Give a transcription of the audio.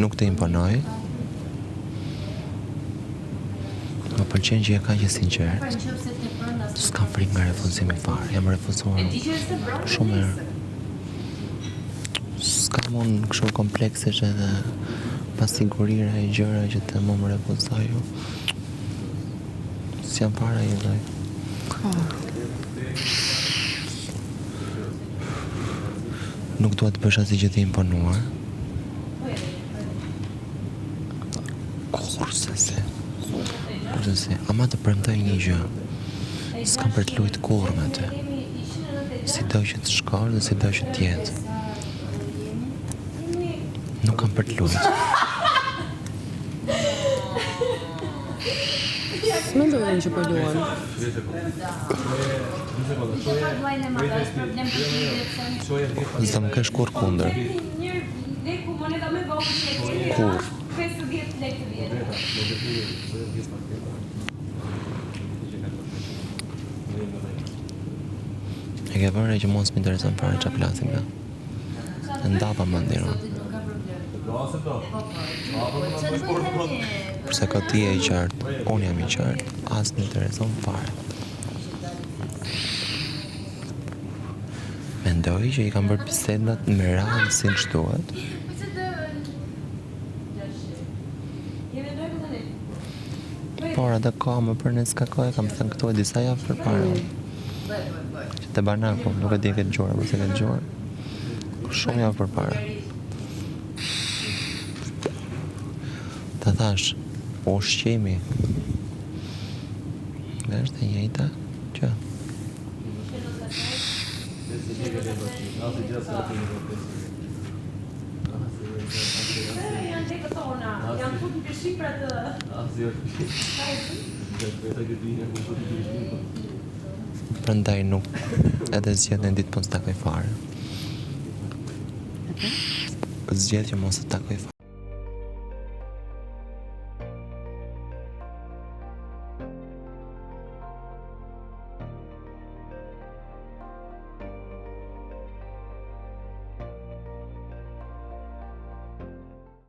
Nuk të imponoj. Më pëlqen që e ka që sinqert. S'kam frikë nga refuzimi fare. Jam refuzuar shumë herë. S'kam unë kështu kompleksesh edhe pasigurira e gjëra që të më refuzoj. S'jam fare ai lloj. Nuk dua të bësh asgjë që të imponuar. Kurse, ama të premtoj një gjë. S'kam për të luajtur kurrë me të. Sido që të shkosh dhe sido që të jetë. Nuk kam për të luajtur. Mendoj që po luan. S'do më kesh kurrë kundër. Kurrë. E ke vërre që mos m'intereson fare çfarë flasim ne. E ndapa mendin. Përse ka ti e i qartë, unë jam i qartë, as m'intereson fare. Mendoj që i kam bërë bisedat me radhë si që duhet. Por atë ka më për në s'ka e kam thënë këtu e disa javë për para. Që të banaku, nuk e di e këtë gjurë, përse këtë gjurë. Shumë javë për para. Të thash, ushqimi. Dhe është e njëjta që? Prandaj nuk edhe zgjedh në ditë po s'takoj fare. Zgjedh që mos të takoj fare.